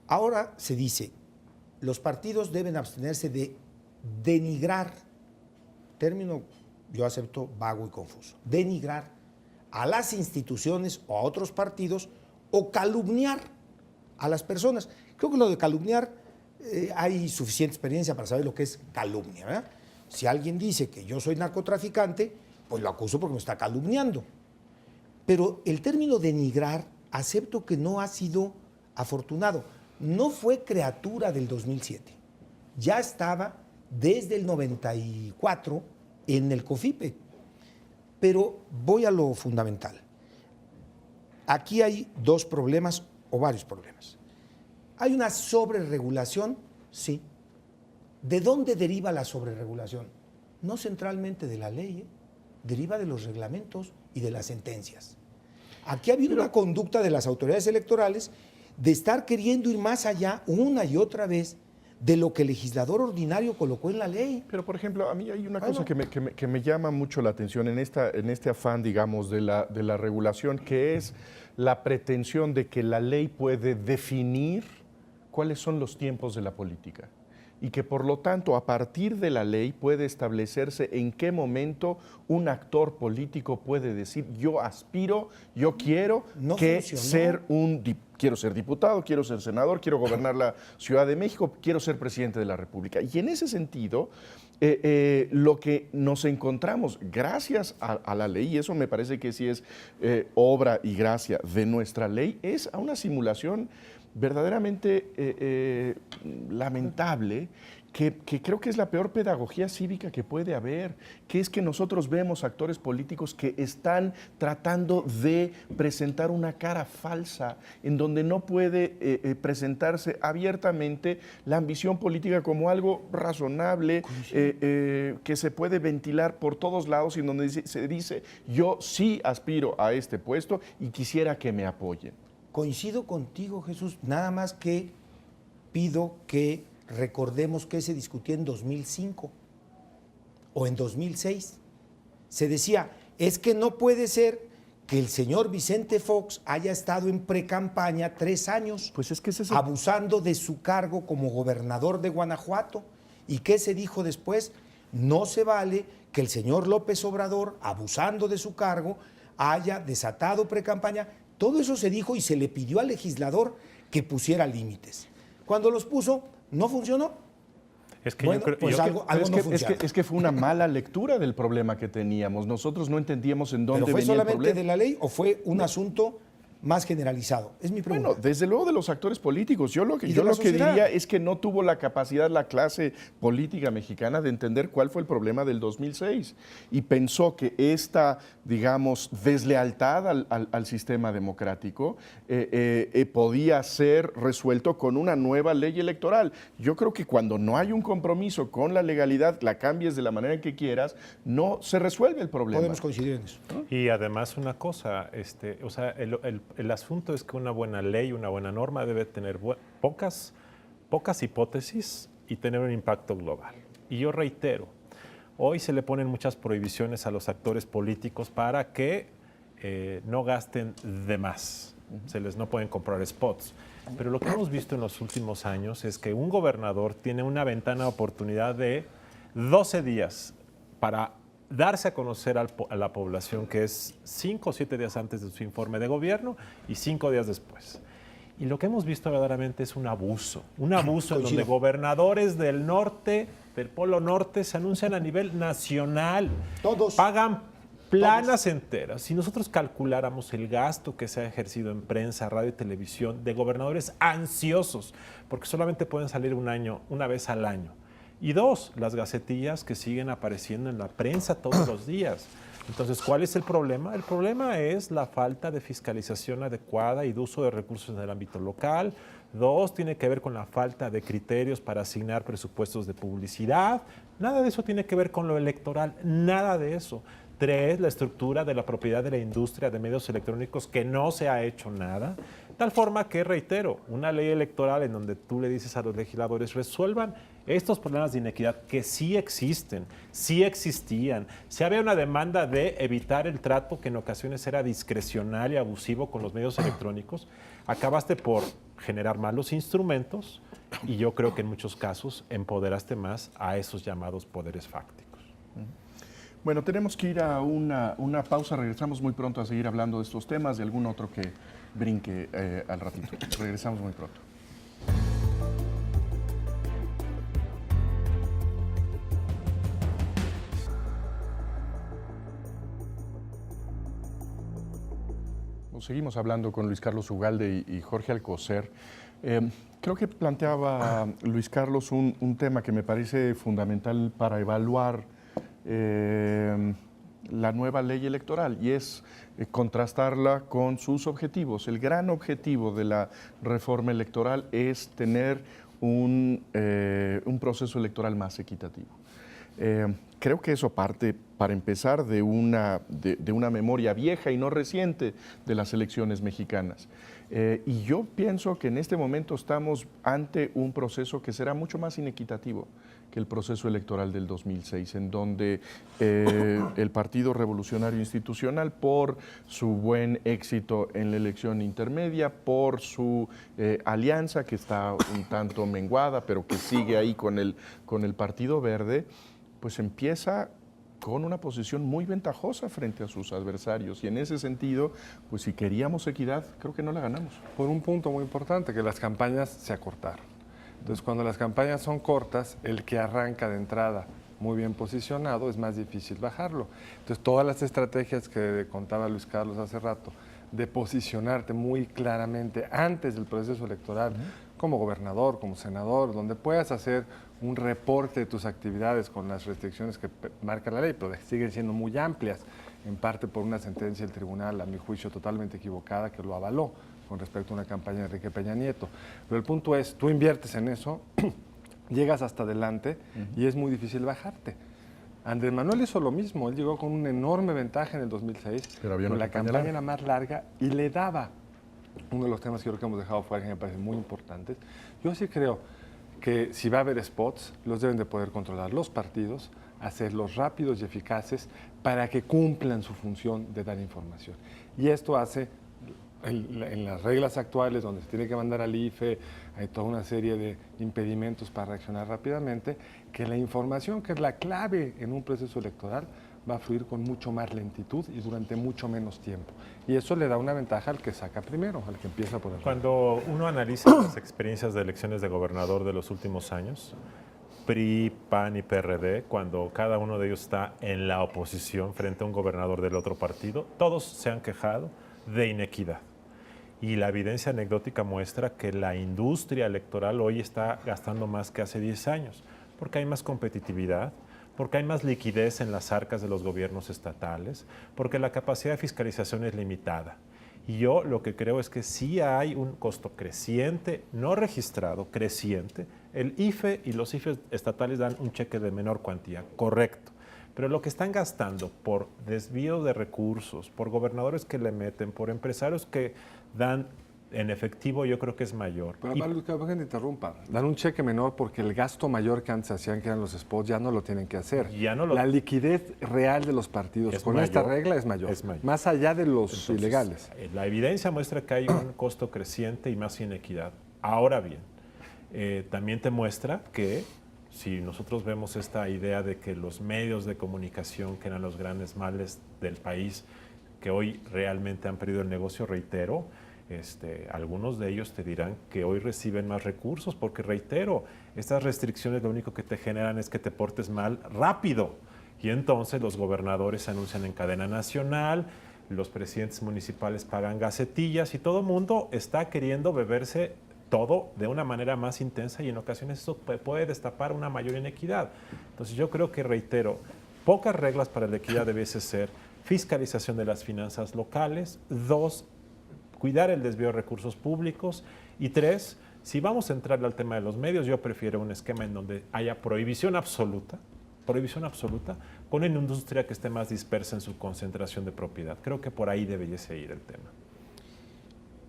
Ahora se dice, los partidos deben abstenerse de denigrar, término yo acepto vago y confuso, denigrar a las instituciones o a otros partidos o calumniar a las personas. Creo que lo de calumniar, hay suficiente experiencia para saber lo que es calumnia, ¿verdad? Si alguien dice que yo soy narcotraficante, pues lo acuso porque me está calumniando. Pero el término denigrar, acepto que no ha sido afortunado. No fue criatura del 2007. Ya estaba desde el 94 en el COFIPE. Pero voy a lo fundamental. Aquí hay 2 problemas o varios problemas. ¿Hay una sobreregulación? Sí. ¿De dónde deriva la sobreregulación? No centralmente de la ley, deriva de los reglamentos y de las sentencias. Aquí ha habido una conducta de las autoridades electorales de estar queriendo ir más allá una y otra vez de lo que el legislador ordinario colocó en la ley. Pero, por ejemplo, a mí hay una cosa que me llama mucho la atención en este afán, digamos, de la regulación, que es la pretensión de que la ley puede definir cuáles son los tiempos de la política y que, por lo tanto, a partir de la ley puede establecerse en qué momento un actor político puede decir yo aspiro, yo quiero quiero ser diputado, quiero ser senador, quiero gobernar la Ciudad de México, quiero ser presidente de la República. Y en ese sentido, lo que nos encontramos gracias a la ley, y eso me parece que sí es obra y gracia de nuestra ley, es a una simulación verdaderamente lamentable que creo que es la peor pedagogía cívica que puede haber, que es que nosotros vemos actores políticos que están tratando de presentar una cara falsa, en donde no puede presentarse abiertamente la ambición política como algo razonable, que se puede ventilar por todos lados y en donde se dice, yo sí aspiro a este puesto y quisiera que me apoyen. Coincido contigo, Jesús, nada más que pido que recordemos que se discutía en 2005 o en 2006. Se decía, es que no puede ser que el señor Vicente Fox haya estado en precampaña 3 años, Pues es que ese es abusando de su cargo como gobernador de Guanajuato. ¿Y qué se dijo después? No se vale que el señor López Obrador, abusando de su cargo, haya desatado precampaña. Todo eso se dijo y se le pidió al legislador que pusiera límites. Cuando los puso, no funcionó. Es que Bueno, yo creo, pues yo- algo Pero no funciona. es que fue una mala lectura del problema que teníamos. Nosotros no entendíamos en dónde ¿Pero fue venía el solamente problema. de la ley o fue un asunto más generalizado? Es mi pregunta. Bueno, desde luego de los actores políticos. Yo lo que, ¿Y de yo la lo que sociedad? diría es que no tuvo la capacidad la clase política mexicana de entender cuál fue el problema del 2006 y pensó que esta, digamos, deslealtad al sistema democrático podía ser resuelto con una nueva ley electoral. Yo creo que cuando no hay un compromiso con la legalidad, la cambies de la manera en que quieras, no se resuelve el problema. Podemos coincidir en eso. Y además una cosa, o sea, el asunto es que una buena ley, una buena norma debe tener pocas hipótesis y tener un impacto global. Y yo reitero, hoy se le ponen muchas prohibiciones a los actores políticos para que no gasten de más. No pueden comprar spots. Pero lo que hemos visto en los últimos años es que un gobernador tiene una ventana de oportunidad de 12 días para darse a conocer a la población, que es 5 o 7 días antes de su informe de gobierno y 5 días después. Y lo que hemos visto verdaderamente es un abuso en donde gobernadores del norte, del Polo Norte, se anuncian a nivel nacional. Todos. Pagan planas enteras. Si nosotros calculáramos el gasto que se ha ejercido en prensa, radio y televisión de gobernadores ansiosos, porque solamente pueden salir una vez al año. Y 2, las gacetillas que siguen apareciendo en la prensa todos los días. Entonces, ¿cuál es el problema? El problema es la falta de fiscalización adecuada y de uso de recursos en el ámbito local. 2, tiene que ver con la falta de criterios para asignar presupuestos de publicidad. Nada de eso tiene que ver con lo electoral, nada de eso. 3, la estructura de la propiedad de la industria de medios electrónicos, que no se ha hecho nada. Tal forma que, reitero, una ley electoral en donde tú le dices a los legisladores resuelvan estos problemas de inequidad que sí existen, sí existían. Si había una demanda de evitar el trato que en ocasiones era discrecional y abusivo con los medios electrónicos, acabaste por generar malos instrumentos y yo creo que en muchos casos empoderaste más a esos llamados poderes fácticos. Bueno, tenemos que ir a una pausa. Regresamos muy pronto a seguir hablando de estos temas, de algún otro que brinque al ratito. Regresamos muy pronto. Seguimos hablando con Luis Carlos Ugalde y Jorge Alcocer. Creo que planteaba Luis Carlos un tema que me parece fundamental para evaluar la nueva ley electoral y es contrastarla con sus objetivos. El gran objetivo de la reforma electoral es tener un proceso electoral más equitativo. Creo que eso parte, para empezar, de una memoria vieja y no reciente de las elecciones mexicanas. Y yo pienso que en este momento estamos ante un proceso que será mucho más inequitativo que el proceso electoral del 2006, en donde el Partido Revolucionario Institucional, por su buen éxito en la elección intermedia, por su alianza que está un tanto menguada, pero que sigue ahí con el Partido Verde, pues empieza con una posición muy ventajosa frente a sus adversarios. Y en ese sentido, pues si queríamos equidad, creo que no la ganamos. Por un punto muy importante, que las campañas se acortaron. Entonces, cuando las campañas son cortas, el que arranca de entrada muy bien posicionado es más difícil bajarlo. Entonces, todas las estrategias que contaba Luis Carlos hace rato, de posicionarte muy claramente antes del proceso electoral, como gobernador, como senador, donde puedas hacer un reporte de tus actividades con las restricciones que marca la ley, pero siguen siendo muy amplias, en parte por una sentencia del tribunal, a mi juicio totalmente equivocada, que lo avaló con respecto a una campaña de Enrique Peña Nieto. Pero el punto es, tú inviertes en eso, llegas hasta adelante y es muy difícil bajarte. Andrés Manuel hizo lo mismo, él llegó con una enorme ventaja en el 2006, pero había pero una la campaña campaña era más larga y le daba. Uno de los temas que creo que hemos dejado fuera que me parecen muy importantes. Yo sí creo que si va a haber spots, los deben de poder controlar los partidos, hacerlos rápidos y eficaces para que cumplan su función de dar información. Y esto hace, en las reglas actuales, donde se tiene que mandar al IFE, hay toda una serie de impedimentos para reaccionar rápidamente, que la información, que es la clave en un proceso electoral, va a fluir con mucho más lentitud y durante mucho menos tiempo. Y eso le da una ventaja al que saca primero, al que empieza por el... Cuando uno analiza las experiencias de elecciones de gobernador de los últimos años, PRI, PAN y PRD, cuando cada uno de ellos está en la oposición frente a un gobernador del otro partido, todos se han quejado de inequidad. Y la evidencia anecdótica muestra que la industria electoral hoy está gastando más que hace 10 años, porque hay más competitividad, porque hay más liquidez en las arcas de los gobiernos estatales, porque la capacidad de fiscalización es limitada. Y yo lo que creo es que sí hay un costo creciente, no registrado, creciente. El IFE y los IFE estatales dan un cheque de menor cuantía, correcto. Pero lo que están gastando por desvío de recursos, por gobernadores que le meten, por empresarios que dan en efectivo, yo creo que es mayor. Pero Pablo, que te interrumpa. Dan un cheque menor porque el gasto mayor que antes hacían, que eran los spots, ya no lo tienen que hacer. La liquidez real de los partidos con esta regla es mayor, más allá de los Entonces, ilegales. La evidencia muestra que hay un costo creciente y más inequidad. Ahora bien, también te muestra que si nosotros vemos esta idea de que los medios de comunicación, que eran los grandes males del país, que hoy realmente han perdido el negocio, reitero, algunos de ellos te dirán que hoy reciben más recursos porque, reitero, estas restricciones lo único que te generan es que te portes mal rápido y entonces los gobernadores se anuncian en cadena nacional, los presidentes municipales pagan gacetillas y todo el mundo está queriendo beberse todo de una manera más intensa y en ocasiones eso puede destapar una mayor inequidad. Entonces yo creo que, reitero, pocas reglas para la equidad debiese ser fiscalización de las finanzas locales, 2, cuidar el desvío de recursos públicos y 3, si vamos a entrar al tema de los medios, yo prefiero un esquema en donde haya prohibición absoluta, con una industria que esté más dispersa en su concentración de propiedad. Creo que por ahí debiese ir el tema.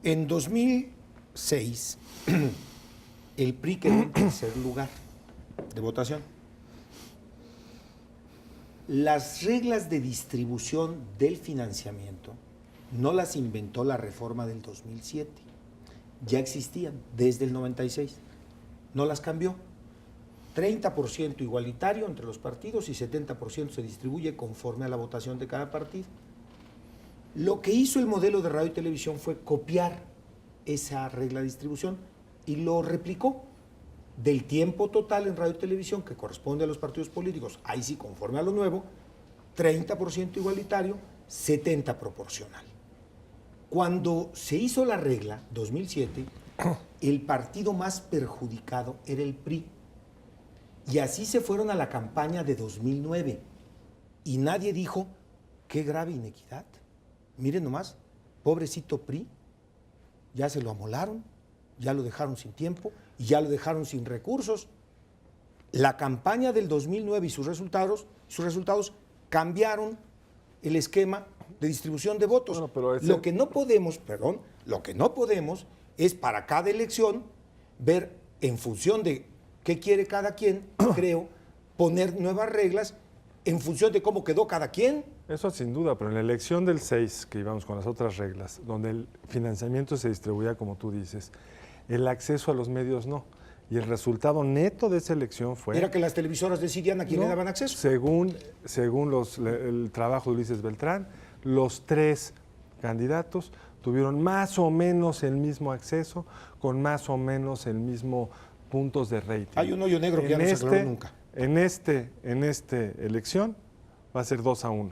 En 2006, el PRI quedó en tercer lugar de votación. Las reglas de distribución del financiamiento no las inventó la reforma del 2007, ya existían desde el 96, no las cambió. 30% igualitario entre los partidos y 70% se distribuye conforme a la votación de cada partido. Lo que hizo el modelo de radio y televisión fue copiar esa regla de distribución y lo replicó. Del tiempo total en radio y televisión que corresponde a los partidos políticos, ahí sí conforme a lo nuevo, 30% igualitario, 70% proporcional. Cuando se hizo la regla, 2007, el partido más perjudicado era el PRI. Y así se fueron a la campaña de 2009. Y nadie dijo, qué grave inequidad. Miren nomás, pobrecito PRI, ya se lo amolaron, ya lo dejaron sin tiempo y ya lo dejaron sin recursos. La campaña del 2009 y sus resultados cambiaron el esquema de distribución de votos. Bueno, pero lo que no podemos es para cada elección ver en función de qué quiere cada quien, creo, poner nuevas reglas en función de cómo quedó cada quien. Eso sin duda, pero en la elección del 6, que íbamos con las otras reglas, donde el financiamiento se distribuía como tú dices, el acceso a los medios no. Y el resultado neto de esa elección fue... Era que las televisoras decidían a quién le daban acceso. Según el trabajo de Ulises Beltrán, los 3 candidatos tuvieron más o menos el mismo acceso, con más o menos el mismo puntos de rating. Hay un hoyo negro que ya no se aclaró nunca. En esta elección va a ser 2-1.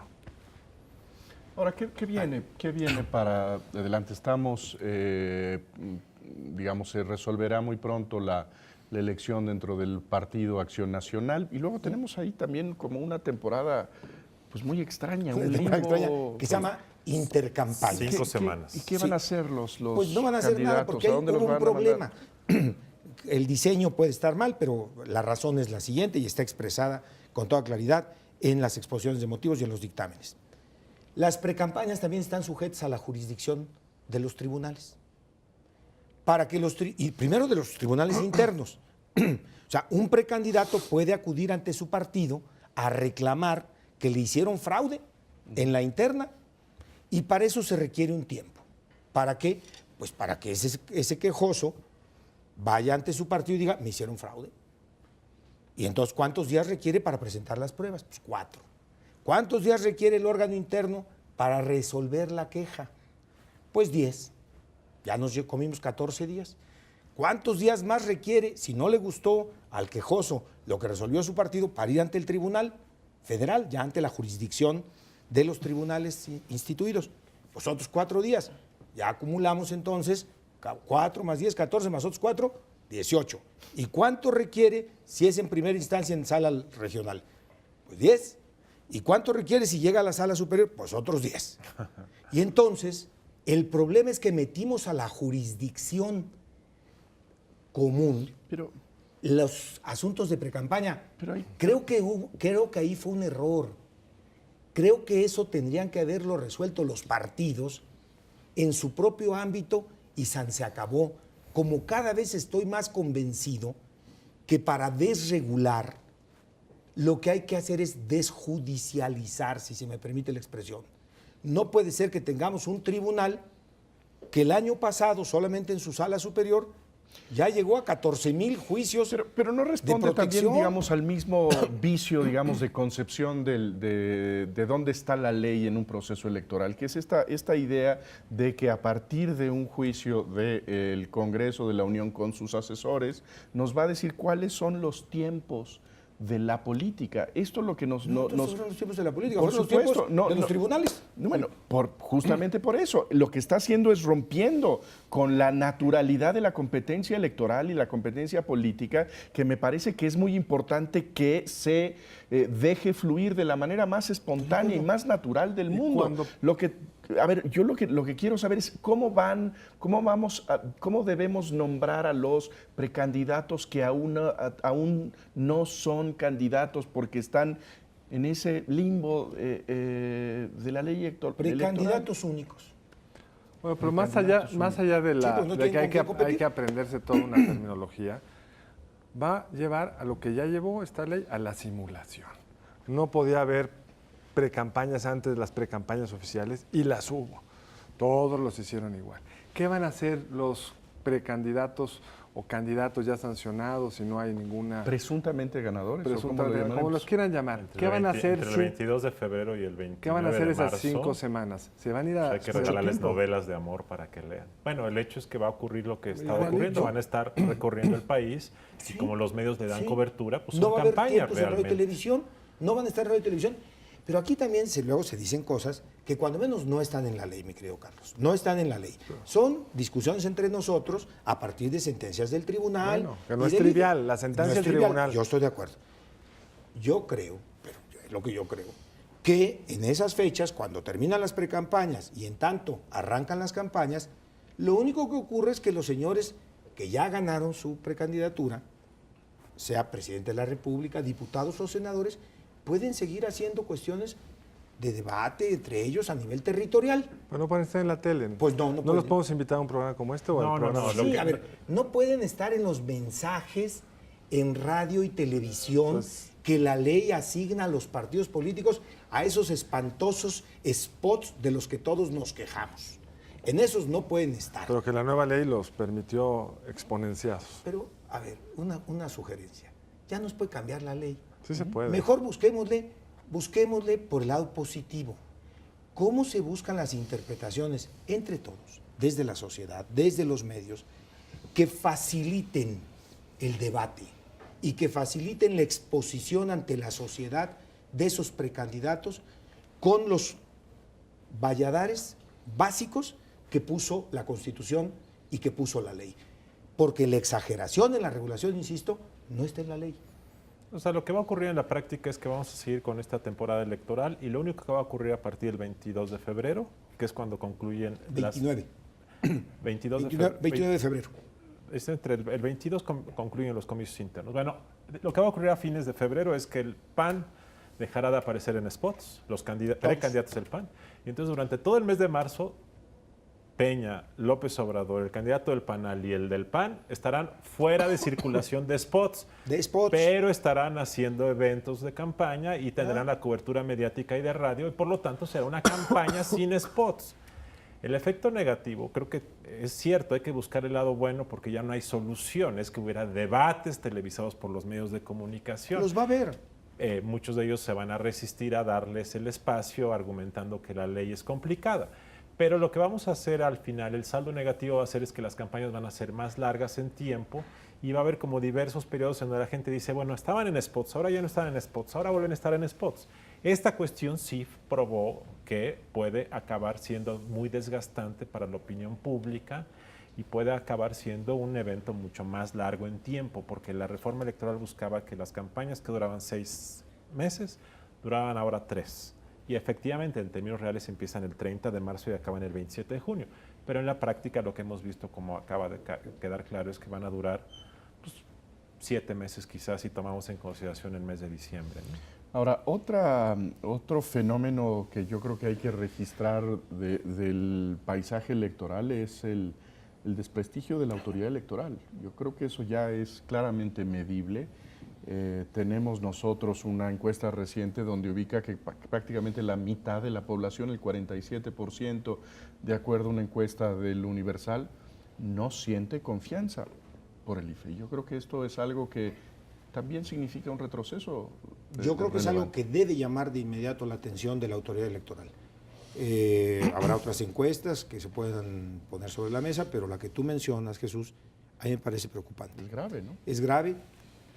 Ahora, ¿qué viene para adelante? Estamos, digamos, se resolverá muy pronto la elección dentro del Partido Acción Nacional. Y luego tenemos ahí también como una temporada pues muy extraña, un limbo extraña, que se llama intercampaña. 5 semanas. ¿Y qué van a hacer los Pues no van a hacer nada porque candidatos? ¿A hay dónde como los un van a mandar? problema. El diseño puede estar mal, pero la razón es la siguiente y está expresada con toda claridad en las exposiciones de motivos y en los dictámenes. Las precampañas también están sujetas a la jurisdicción de los tribunales. Para que y primero de los tribunales internos. O sea, un precandidato puede acudir ante su partido a reclamar que le hicieron fraude en la interna y para eso se requiere un tiempo. ¿Para qué? Pues para que ese quejoso vaya ante su partido y diga, me hicieron fraude. Y entonces, ¿cuántos días requiere para presentar las pruebas? Pues 4. ¿Cuántos días requiere el órgano interno para resolver la queja? Pues 10. Ya nos comimos 14 días. ¿Cuántos días más requiere, si no le gustó al quejoso lo que resolvió su partido, para ir ante el Tribunal Federal, ya ante la jurisdicción de los tribunales instituidos? Pues otros 4 días. Ya acumulamos entonces 4 más 10, 14 más otros 4, 18. ¿Y cuánto requiere si es en primera instancia en sala regional? Pues 10. ¿Y cuánto requiere si llega a la sala superior? Pues otros 10. Y entonces, el problema es que metimos a la jurisdicción común Pero los asuntos de precampaña. Pero hay- Creo que ahí fue un error. Creo que eso tendrían que haberlo resuelto los partidos en su propio ámbito y se acabó. Como cada vez estoy más convencido que para desregular lo que hay que hacer es desjudicializar, si se me permite la expresión. No puede ser que tengamos un tribunal que el año pasado solamente en su sala superior ya llegó a 14,000 juicios. Pero no responde de también, protección. digamos, al mismo vicio, digamos, de concepción de dónde está la ley en un proceso electoral, que es esta idea de que a partir de un juicio del Congreso de la Unión con sus asesores, nos va a decir cuáles son los tiempos de la política. Esto es lo que nos... No son los tiempos de la política, Por son los supuesto, tiempos no, de los no. tribunales. No, bueno, justamente por eso, lo que está haciendo es rompiendo con la naturalidad de la competencia electoral y la competencia política, que me parece que es muy importante que se deje fluir de la manera más espontánea y más natural del mundo. cuando- Yo lo que quiero saber es cómo debemos nombrar a los precandidatos que aún no son candidatos porque están en ese limbo de la ley electoral. Precandidatos únicos. Bueno, pero más allá de, Sí, pues no de que tienen con qué hay competir. que aprenderse toda una terminología, va a llevar a lo que ya llevó esta ley, a la simulación. No podía haber precampañas antes de las precampañas oficiales y las hubo. Todos los hicieron igual. ¿Qué van a hacer los precandidatos o candidatos ya sancionados si no hay ninguna Presuntamente ganadores. ¿o cómo presunta, lo llamaremos? como los quieran llamar? Entre ¿Qué van a hacer? Entre el 22 de febrero y el 29 ¿Qué van a hacer de esas marzo, 5 semanas? ¿Se van a ir a hay que mucho regalarles tiempo? novelas de amor para que lean. Bueno, el hecho es que va a ocurrir lo que está Igualito. ocurriendo. Van a estar recorriendo el país y como los medios le dan Sí. cobertura, pues no son va a haber campañas tiempos en radio y realmente. televisión, no van a estar en radio y televisión. Pero aquí también luego se dicen cosas que cuando menos no están en la ley, mi querido Carlos. No están en la ley. Son discusiones entre nosotros a partir de sentencias del tribunal. Bueno, que no y es del- trivial, la sentencia No es del trivial. tribunal. Yo estoy de acuerdo. Yo creo, pero es lo que yo creo, que en esas fechas, cuando terminan las precampañas y en tanto arrancan las campañas, lo único que ocurre es que los señores que ya ganaron su precandidatura, sea presidente de la República, diputados o senadores, pueden seguir haciendo cuestiones de debate entre ellos a nivel territorial. Pues no pueden estar en la tele. Pues no ¿No pueden. los podemos invitar a un programa como este o al No, no, programa? no, lo Sí, que- a ver, no pueden estar en los mensajes en radio y televisión Pues- que la ley asigna a los partidos políticos a esos espantosos spots de los que todos nos quejamos. En esos no pueden estar. Pero que la nueva ley los permitió exponenciados. Pero, a ver, una sugerencia. Ya nos puede cambiar la ley. Sí se puede. Mejor busquémosle por el lado positivo. ¿Cómo se buscan las interpretaciones entre todos, desde la sociedad, desde los medios, que faciliten el debate y que faciliten la exposición ante la sociedad de esos precandidatos con los valladares básicos que puso la Constitución y que puso la ley? porque la exageración en la regulación, insisto, no está en la ley. O sea, lo que va a ocurrir en la práctica es que vamos a seguir con esta temporada electoral y lo único que va a ocurrir a partir del 22 de febrero, que es cuando concluyen 29. las... 29 de febrero. Es entre el 22 concluyen los comicios internos. Bueno, lo que va a ocurrir a fines de febrero es que el PAN dejará de aparecer en spots, los precandidatos del PAN. Y entonces durante todo el mes de marzo, Peña, López Obrador, el candidato del PANAL y el del PAN estarán fuera de circulación de spots. De spots. Pero estarán haciendo eventos de campaña y tendrán la cobertura mediática y de radio y por lo tanto será una campaña sin spots. El efecto negativo, creo que es cierto, hay que buscar el lado bueno porque ya no hay solución, es que hubiera debates televisados por los medios de comunicación. Los va a ver. Muchos de ellos se van a resistir a darles el espacio argumentando que la ley es complicada. Pero lo que vamos a hacer al final, el saldo negativo va a ser es que las campañas van a ser más largas en tiempo y va a haber como diversos periodos en donde la gente dice, bueno, estaban en spots, ahora ya no están en spots, ahora vuelven a estar en spots. Esta cuestión sí probó que puede acabar siendo muy desgastante para la opinión pública y puede acabar siendo un evento mucho más largo en tiempo, porque la reforma electoral buscaba que las campañas que duraban 6 meses duraban ahora 3. Y efectivamente, en términos reales, empiezan el 30 de marzo y acaban el 27 de junio. Pero en la práctica lo que hemos visto, como acaba de quedar claro, es que van a durar 7 meses quizás si tomamos en consideración el mes de diciembre, ¿no? Ahora, otro fenómeno que yo creo que hay que registrar del paisaje electoral es el desprestigio de la autoridad electoral. Yo creo que eso ya es claramente medible. Tenemos nosotros una encuesta reciente donde ubica que prácticamente la mitad de la población, el 47%, de acuerdo a una encuesta del Universal, no siente confianza por el IFE. Yo creo que esto es algo que también significa un retroceso. Yo creo que es algo que debe llamar de inmediato la atención de la autoridad electoral. Habrá otras encuestas que se puedan poner sobre la mesa, pero la que tú mencionas, Jesús, a mí me parece preocupante. Es grave, ¿no? Es grave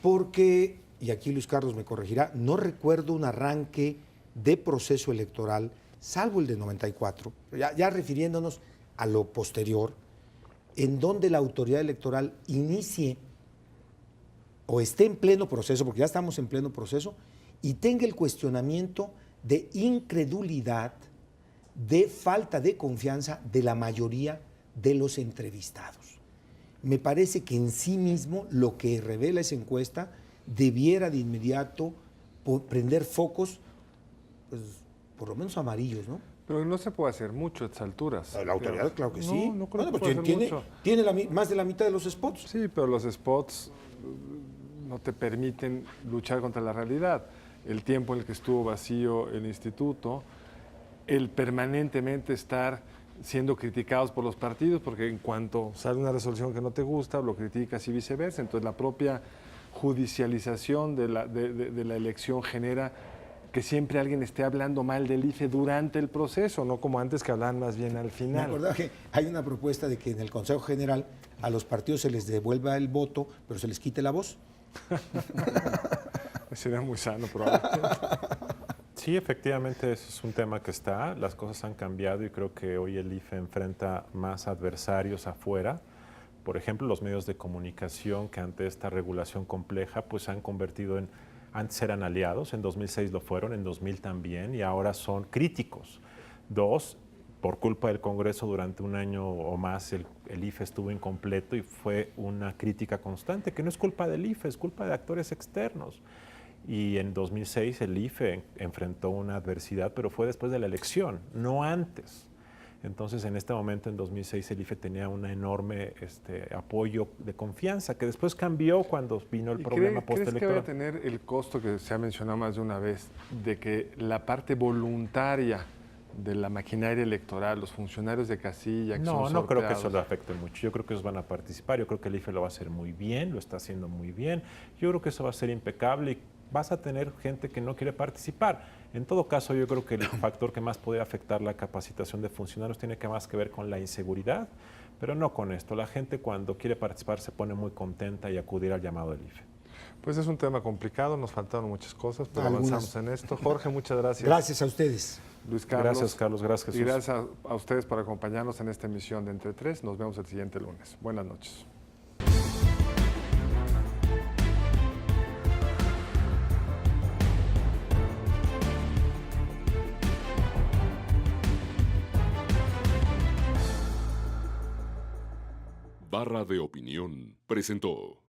porque, y aquí Luis Carlos me corregirá, no recuerdo un arranque de proceso electoral, salvo el de 94, ya refiriéndonos a lo posterior, en donde la autoridad electoral inicie o esté en pleno proceso, porque ya estamos en pleno proceso, y tenga el cuestionamiento de incredulidad, de falta de confianza de la mayoría de los entrevistados. Me parece que en sí mismo lo que revela esa encuesta debiera de inmediato prender focos, pues, por lo menos amarillos, ¿no? Pero no se puede hacer mucho a estas alturas. La autoridad, claro que sí. No creo que pues pueda hacer mucho. tiene más de la mitad de los spots. Sí, pero los spots no te permiten luchar contra la realidad. El tiempo en el que estuvo vacío el instituto, el permanentemente estar siendo criticados por los partidos, porque en cuanto sale una resolución que no te gusta, lo criticas y viceversa. Entonces la propia judicialización de la elección genera que siempre alguien esté hablando mal del IFE durante el proceso, no como antes que hablaban más bien al final. Me acordaba que hay una propuesta de que en el Consejo General a los partidos se les devuelva el voto, pero se les quite la voz. Sería muy sano, probablemente. Sí, efectivamente, ese es un tema que está. Las cosas han cambiado y creo que hoy el IFE enfrenta más adversarios afuera. Por ejemplo, los medios de comunicación que ante esta regulación compleja pues se han convertido en, antes eran aliados, en 2006 lo fueron, en 2000 también, y ahora son críticos. 2, por culpa del Congreso durante un año o más el IFE estuvo incompleto y fue una crítica constante, que no es culpa del IFE, es culpa de actores externos. Y en 2006 el IFE enfrentó una adversidad, pero fue después de la elección, no antes. Entonces, en este momento, en 2006, el IFE tenía un enorme apoyo de confianza, que después cambió cuando vino el problema postelectoral. ¿Crees que va a tener el costo que se ha mencionado más de una vez, de que la parte voluntaria de la maquinaria electoral, los funcionarios de casilla que son No creo que sorteados? eso lo afecte mucho. Yo creo que ellos van a participar, yo creo que el IFE lo va a hacer muy bien, lo está haciendo muy bien. Yo creo que eso va a ser impecable y vas a tener gente que no quiere participar. En todo caso, yo creo que el factor que más puede afectar la capacitación de funcionarios tiene que más que ver con la inseguridad, pero no con esto. La gente cuando quiere participar se pone muy contenta y acudir al llamado del IFE. Pues es un tema complicado, nos faltaron muchas cosas, pero Algunas. avanzamos en esto. Jorge, muchas gracias. Gracias a ustedes. Luis Carlos. Gracias, Carlos. Gracias, Jesús. Y gracias a ustedes por acompañarnos en esta emisión de Entre Tres. Nos vemos el siguiente lunes. Buenas noches. Barra de Opinión presentó.